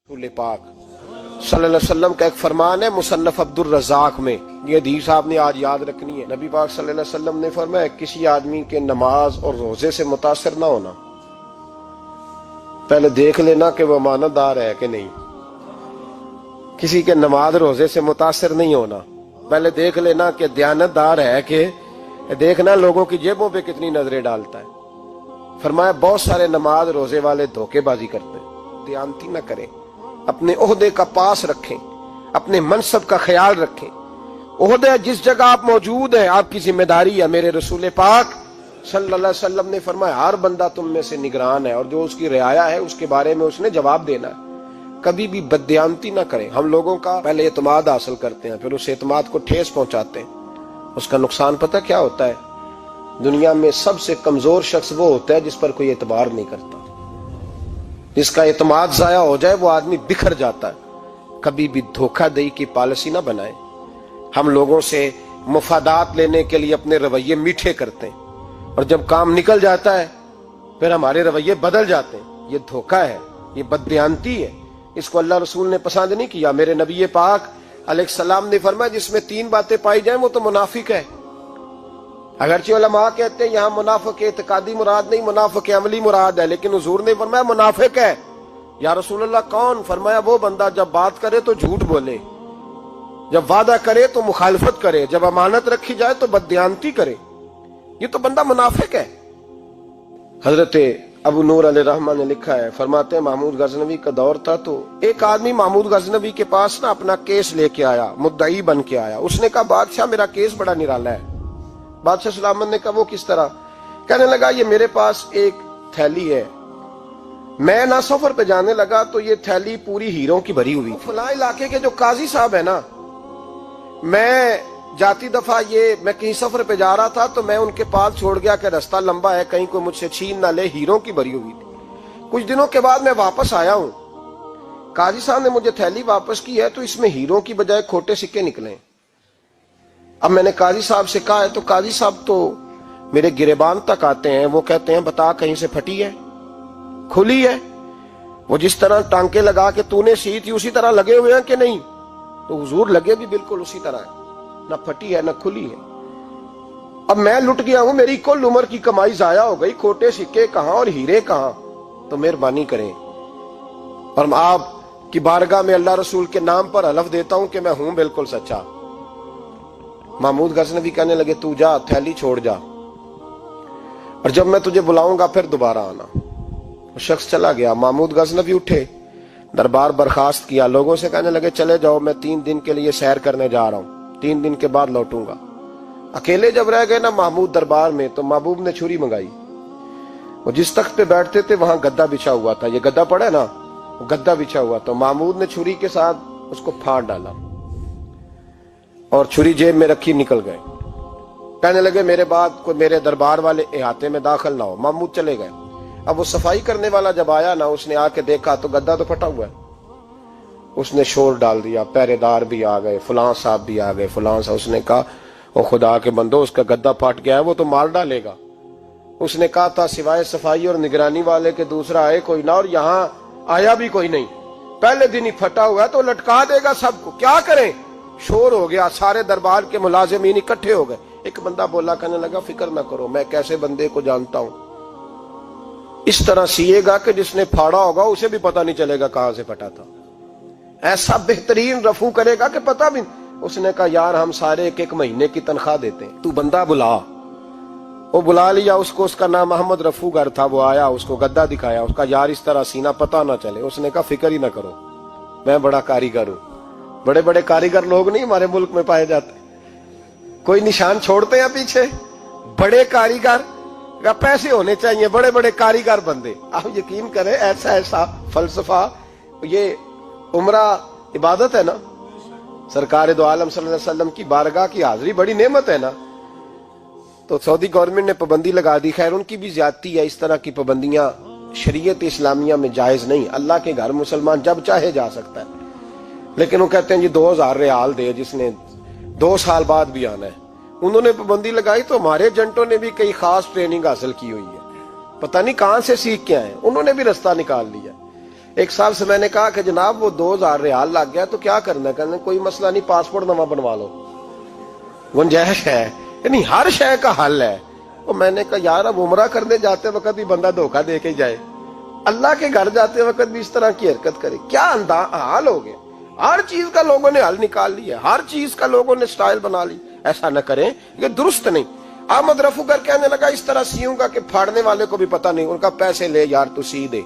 रसूल पाक सल्लल्लाहु अलैहि वसल्लम का एक फरमान है मुसन्नफ अब्दुर रज़ाक में, ये हदीस आपने आज याद रखनी है। नबी पाक सल्लल्लाहु अलैहि वसल्लम ने फरमाया किसी आदमी के नमाज और रोजे से मुतासिर ना होना, पहले देख लेना कि वो अमानतदार है कि नहीं। किसी के नमाज रोजे से मुतासिर नहीं होना, पहले देख लेना कि दयानतदार है कि देखना लोगों की जेबों पे कितनी नजरें डालता है। फरमाया बहुत सारे नमाज रोजे वाले धोखेबाजी करते हैं, दयानती न करें, अपने ओहदे का पास रखें, अपने मनसब का ख्याल रखें। ओहदे जिस जगह आप मौजूद हैं आपकी जिम्मेदारी है। मेरे रसूल पाक सल्लल्लाहु अलैहि वसल्लम ने फरमाया हर बंदा तुम में से निगरान है और जो उसकी रियाया है उसके बारे में उसने जवाब देना है। कभी भी बददयानती ना करें। हम लोगों का पहले एतमाद हासिल करते हैं, फिर उस एतमाद को ठेस पहुंचाते हैं। उसका नुकसान पता क्या होता है? दुनिया में सबसे कमजोर शख्स वो होता है जिस पर कोई एतबार नहीं करता। जिसका एतमाद जाया हो जाए वो आदमी बिखर जाता है। कभी भी धोखाधड़ी की पॉलिसी ना बनाए। हम लोगों से मुफादात लेने के लिए अपने रवैये मीठे करते हैं और जब काम निकल जाता है फिर हमारे रवैये बदल जाते हैं। ये धोखा है, ये बदबयानती है। इसको अल्लाह रसूल ने पसंद नहीं किया। मेरे नबी पाक अलैहिस्सलाम ने फरमाया जिसमें तीन बातें पाई जाए वो तो मुनाफिक है। अगरचे उलमा कहते हैं यहाँ मुनाफिक इत्कादी मुराद नहीं, मुनाफिक अमली मुराद है, लेकिन हुजूर ने फरमाया मुनाफिक है। या रसूलुल्लाह कौन? फरमाया वो बंदा जब बात करे तो झूठ बोले, जब वादा करे तो मुखालफत करे, जब अमानत रखी जाए तो बददयानती करे। ये तो बंदा मुनाफिक है। हजरत अबू नूर अलैहिर्रहमा ने लिखा है, फरमाते हैं महमूद गजनवी का दौर था तो एक आदमी महमूद गजनवी के पास ना अपना केस लेके आया, मुद्दई बन के आया। उसने कहा बादशाह मेरा केस बड़ा निराला है। बादशाह सलामत ने कहा वो किस तरह? कहने लगा ये मेरे पास एक थैली है, मैं ना सफर पे जाने लगा तो ये थैली पूरी हीरों की भरी हुई। फलां इलाके के जो काजी साहब है ना, मैं जाती दफा मैं कहीं सफर पे जा रहा था तो मैं उनके पास छोड़ गया कि रास्ता लंबा है, कहीं कोई मुझसे छीन ना ले, हीरों की भरी हुई थी। कुछ दिनों के बाद मैं वापस आया हूं, काजी साहब ने मुझे थैली वापस की है तो इसमें हीरों की बजाय खोटे सिक्के निकले। अब मैंने काजी साहब से कहा है तो काजी साहब तो मेरे गिरेबान तक आते हैं, वो कहते हैं बता कहीं से फटी है, खुली है? वो जिस तरह टांके लगा के तूने सी थी उसी तरह लगे हुए हैं कि नहीं? तो हुजूर लगे भी बिल्कुल उसी तरह है, ना फटी है ना खुली है। अब मैं लुट गया हूं, मेरी कुल उम्र की कमाई जाया हो गई, खोटे सिक्के कहां और हीरे कहां? तो मेहरबानी करें और आप की बारगाह में अल्लाह रसूल के नाम पर हलफ देता हूं कि मैं हूं बिल्कुल सच्चा। महमूद गजनवी कहने लगे तू जा, थैली छोड़ जा और जब मैं तुझे बुलाऊंगा फिर दोबारा आना। वो शख्स चला गया। महमूद गजनवी उठे, दरबार बर्खास्त किया, लोगों से कहने लगे चले जाओ, मैं 3 दिन के लिए सैर करने जा रहा हूं, 3 दिन के बाद लौटूंगा। अकेले जब रह गए ना महमूद दरबार में तो महबूब ने छुरी मंगाई। वो जिस तख्त पे बैठते थे वहां गद्दा बिछा हुआ था, ये गद्दा पड़ा है ना, गद्दा बिछा हुआ था। महमूद ने छुरी के साथ उसको फाड़ डाला और छुरी जेब में रखी निकल गए। कहने लगे मेरे बाद कोई मेरे दरबार वाले इहाते में दाखिल ना हो। महमूद चले गए। अब वो सफाई करने वाला जब आया ना, उसने आके देखा तो गद्दा तो फटा हुआ है। उसने शोर डाल दिया, पहरेदार भी आ गए, फलां साहब भी आ गए, फलां साहब। उसने कहा ओ खुदा के बंदो उसका गद्दा फट गया है, वो तो मार डालेगा। उसने कहा था सिवाय सफाई और निगरानी वाले के दूसरा आए कोई ना, और यहाँ आया भी कोई नहीं। पहले दिन ही फटा हुआ है तो लटका देगा सबको, क्या करें? शोर हो गया, सारे दरबार के मुलाजिमीन इकट्ठे हो गए। एक बंदा बोला, कहने लगा फिक्र ना करो, मैं कैसे बंदे को जानता हूं, इस तरह सिएगा कि जिसने फाड़ा होगा उसे भी पता नहीं चलेगा कहां से फटा था। ऐसा बेहतरीन रफू करेगा कि पता भी। उसने कहा यार हम सारे 1-1 महीने की तनख्वाह देते हैं, तू बंदा बुला। वो बुला लिया उसको, उसका नाम अहमद रफूगर था। वो आया, उसको गद्दा दिखाया, उसका यार इस तरह सीना पता ना चले। उसने कहा फिक्र ही ना करो, मैं बड़ा कारीगर हूं। बड़े बड़े कारीगर लोग नहीं हमारे मुल्क में पाए जाते, कोई निशान छोड़ते हैं पीछे? बड़े कारीगर का पैसे होने चाहिए, बड़े बड़े कारीगर बंदे। आप यकीन करें ऐसा ऐसा फलसफा, ये उम्रा इबादत है ना, सरकार दो आलम सल्लल्लाहु अलैहि वसल्लम की बारगाह की हाजिरी बड़ी नेमत है ना। तो सऊदी गवर्नमेंट ने पाबंदी लगा दी, खैर उनकी भी ज्यादती है। इस तरह की पाबंदियां शरीयत इस्लामिया में जायज नहीं। अल्लाह के घर मुसलमान जब चाहे जा सकता है, लेकिन वो कहते हैं जी 2000 रियाल दे जिसने 2 साल बाद भी आना है। उन्होंने पाबंदी लगाई तो हमारे एजेंटों ने भी कई खास ट्रेनिंग हासिल की हुई है, पता नहीं कहां से सीख के आए, उन्होंने भी रास्ता निकाल लिया। ایک صاحب سے میں نے کہا کہ جناب وہ 2000 ریال لگ گیا تو کیا کرنا ہے؟ کہنے کوئی مسئلہ نہیں، پاسپورٹ نواں بنوا لو، گنجائش ہے، یعنی ہر شے کا حل ہے۔ اور میں نے کہا یار اب عمرہ کرنے جاتے وقت بھی بندہ دھوکہ دے کے جائے، اللہ کے گھر جاتے وقت بھی اس طرح کی حرکت کرے، کیا حال ہو گیا؟ ہر چیز کا لوگوں نے حل نکال لیا، ہر چیز کا لوگوں نے سٹائل بنا لی۔ ایسا نہ کریں، یہ درست نہیں۔ احمد رفو گر کہنے لگا اس طرح سیوں گا کہ پھاڑنے والے کو بھی پتہ نہیں۔ ان کا پیسے لے یار تو سی دے۔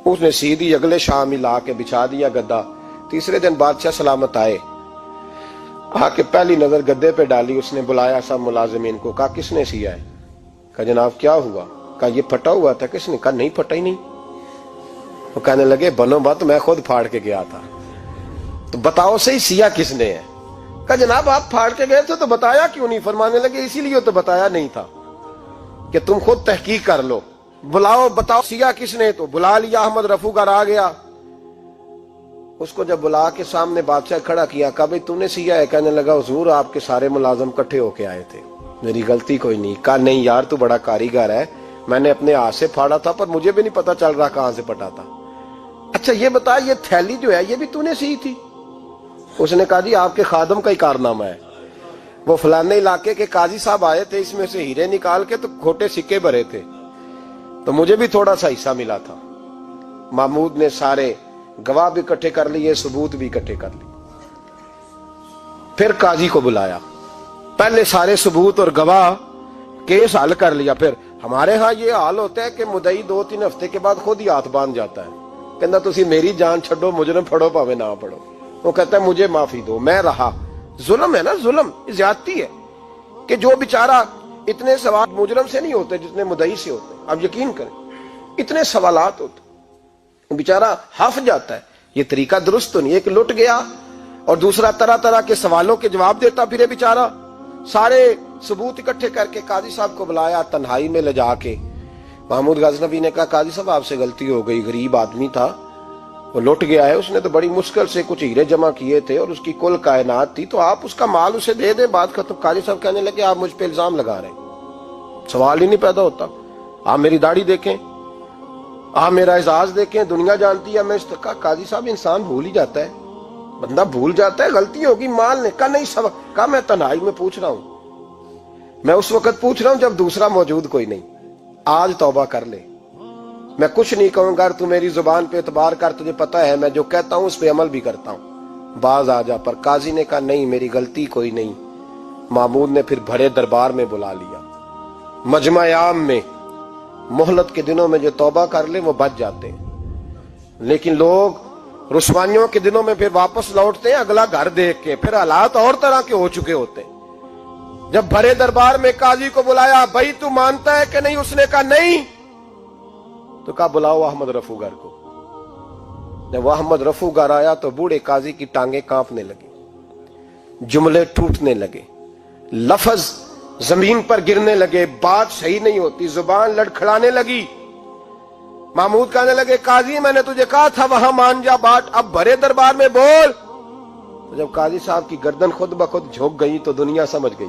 اس نے سی دی، اگلے شام ہی لا کے بچھا دیا گدا۔ تیسرے دن بادشاہ سلامت آئے، آ کے پہلی نظر گدے پہ ڈالی، اس نے بلایا سب ملازمین کو، کہا کس نے سیا ہے؟ کہا جناب کیا ہوا؟ کہا یہ پھٹا ہوا تھا۔ کس نے؟ کہا نہیں پھٹا ہی نہیں۔ وہ کہنے لگے بنو بات، میں خود پھاڑ کے گیا تھا، تو بتاؤ صحیح سیا کس نے ہے؟ کہا جناب آپ پھاڑ کے گئے تھے تو بتایا کیوں نہیں؟ فرمانے لگے اسی لیے تو بتایا نہیں تھا کہ تم خود تحقیق کر لو، بلاؤ بتاؤ سیا کس نے۔ تو بلا لیا، احمد رفو گر آ گیا۔ اس کو جب بلا کے سامنے بادشاہ کھڑا کیا، کہا بھئی تو نے سیا ہے؟ کہنے لگا حضور آپ کے سارے ملازم کٹھے ہو کے آئے تھے، میری غلطی کوئی نہیں۔ کہا نہیں یار تو بڑا کاریگر ہے، میں نے اپنے ہاتھ سے پھاڑا تھا پر مجھے بھی نہیں پتا چل رہا کہاں سے پھٹا تھا۔ اچھا یہ بتا یہ تھیلی جو ہے یہ بھی تو نے سی تھی؟ اس نے کہا جی آپ کے خادم کا ہی کارنامہ ہے، وہ فلانے علاقے کے قاضی صاحب آئے تھے، اس میں سے ہیرے نکال کے تو کھوٹے سکے بھرے تھے، تو مجھے بھی تھوڑا سا حصہ ملا تھا۔ محمود نے سارے گواہ بھی اکٹھے کر لیے، ثبوت بھی اکٹھے کر لیے۔ پھر قاضی کو بلایا، پہلے سارے ثبوت اور گواہ کیس حل کر لیا۔ پھر ہمارے ہاں یہ حال ہوتا ہے کہ مدعی 2-3 ہفتے کے بعد خود ہی ہاتھ باندھ جاتا ہے، کہنا تسی میری جان چھڈو، مجرم پھڑو پاوے نہ پڑھو۔ وہ کہتا ہے مجھے معافی دو، میں رہا۔ ظلم ہے نا، ظلم زیادتی ہے کہ جو بیچارہ اتنے سوال مجرم سے نہیں ہوتے جتنے مدعی سے ہوتے ہیں۔ آپ یقین کریں اتنے سوالات ہوتے بیچارہ ہف جاتا ہے۔ یہ طریقہ درست تو نہیں، ایک لٹ گیا اور دوسرا طرح طرح کے سوالوں کے جواب دیتا پھرے بیچارہ۔ سارے ثبوت اکٹھے کر کے قاضی صاحب کو بلایا، تنہائی میں لے جا کے محمود غزنوی نے کہا قاضی صاحب آپ سے غلطی ہو گئی، غریب آدمی تھا، وہ لٹ گیا ہے، اس نے تو بڑی مشکل سے کچھ ہیرے جمع کیے تھے اور اس کی کل کائنات تھی، تو آپ اس کا مال اسے دے دیں، بات ختم۔ قاضی صاحب کہنے لگے آپ مجھ پہ الزام لگا رہے ہیں، سوال ہی نہیں پیدا ہوتا۔ آپ میری داڑھی دیکھیں، آپ میرا اعزاز دیکھیں، دنیا جانتی ہے میں اس کا۔ قاضی صاحب انسان بھول ہی جاتا ہے، بندہ بھول جاتا ہے، غلطی ہوگی، مال نے کہا نہیں سب کہا میں تنہائی میں پوچھ رہا ہوں، میں اس وقت پوچھ رہا ہوں جب دوسرا موجود کوئی نہیں، آج توبہ کر لے، میں کچھ نہیں کہوں گا، تو میری زبان پہ اعتبار کر، تجھے پتا ہے میں جو کہتا ہوں اس پہ عمل بھی کرتا ہوں، باز آ جا۔ پر قاضی نے کہا نہیں میری غلطی کوئی نہیں۔ محمود نے پھر بڑے دربار میں بلا لیا، مجمع عام میں۔ مہلت کے دنوں میں جو توبہ کر لے وہ بچ جاتے ہیں، لیکن لوگ رسوائیوں کے دنوں میں پھر واپس لوٹتے ہیں اگلا گھر دیکھ کے، پھر حالات اور طرح کے ہو چکے ہوتے ہیں۔ جب بڑے دربار میں قاضی کو بلایا، بھائی تو مانتا ہے کہ نہیں؟ اس نے کہا نہیں۔ تو کہا بلاؤ احمد رفو گر کو۔ جب احمد رفو گر آیا تو بوڑھے قاضی کی ٹانگیں کانپنے لگی، جملے ٹوٹنے لگے، لفظ زمین پر گرنے لگے، بات صحیح نہیں ہوتی، زبان لڑکھڑانے لگی۔ محمود کہنے لگے قاضی میں نے تجھے کہا تھا وہاں مان جا بات، اب بڑے دربار میں بول۔ تو جب قاضی صاحب کی گردن خود بخود جھک گئی تو دنیا سمجھ گئی،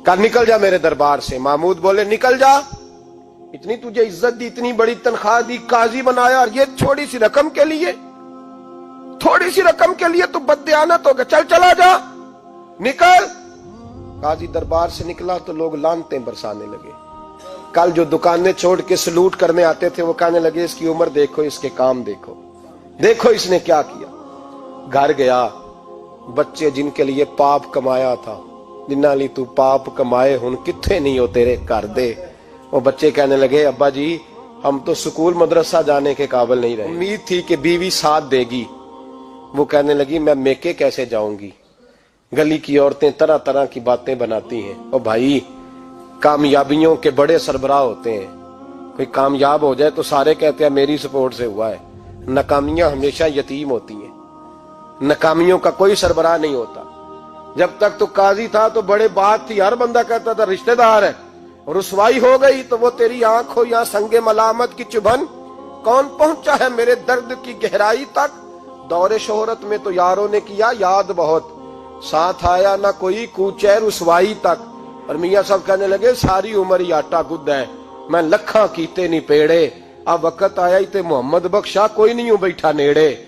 کہا نکل جا میرے دربار سے۔ محمود بولے نکل جا، اتنی تجھے عزت دی، اتنی بڑی تنخواہ دی، قاضی بنایا، اور یہ تھوڑی سی رقم کے لیے، تھوڑی سی رقم کے لیے تو بددیانت ہو گیا، چل چلا جا، نکل۔ قاضی دربار سے نکلا تو لوگ لعنتیں برسانے لگے۔ کل جو دکانیں چھوڑ کے سلوٹ کرنے آتے تھے وہ کہنے لگے اس کی عمر دیکھو، اس کے کام دیکھو، دیکھو اس نے کیا کیا۔ گھر گیا، بچے جن کے لیے پاپ کمایا تھا، جنہاں لی تو پاپ کمائے ہن کتھے نہیں ہو تیرے گھر دے۔ وہ بچے کہنے لگے ابا جی ہم تو سکول مدرسہ جانے کے قابل نہیں رہے، امید تھی کہ بیوی ساتھ دے گی۔ وہ کہنے لگی میں میکے کیسے جاؤں گی، گلی کی عورتیں طرح طرح کی باتیں بناتی ہیں۔ اور بھائی کامیابیوں کے بڑے سربراہ ہوتے ہیں، کوئی کامیاب ہو جائے تو سارے کہتے ہیں میری سپورٹ سے ہوا ہے، ناکامیاں ہمیشہ یتیم ہوتی ہیں، ناکامیوں کا کوئی سربراہ نہیں ہوتا۔ جب تک تو قاضی تھا تو بڑے بات تھی، ہر بندہ کہتا تھا رشتہ دار ہے، رسوائی ہو گئی تو وہ تیری آنکھ ہو یا سنگ ملامت کی چبھن، کون پہنچا ہے میرے درد کی گہرائی تک، دور شہرت میں تو یاروں نے کیا یاد بہت، ساتھ آیا نہ کوئی کوچے رسوائی تک۔ اور میاں صاحب کہنے لگے ساری عمر ہی آٹا گد ہے، میں لکھاں کیتے نہیں پیڑے، ਆ ਵਕਤ ਆਇਆ ਹੀ ਤੇ ਮੁਹੰਮਦ ਬਖਸ਼ਾ ਕੋਈ ਨਹੀਂ ਹੂੰ ਬੈਠਾ ਨੇੜੇ।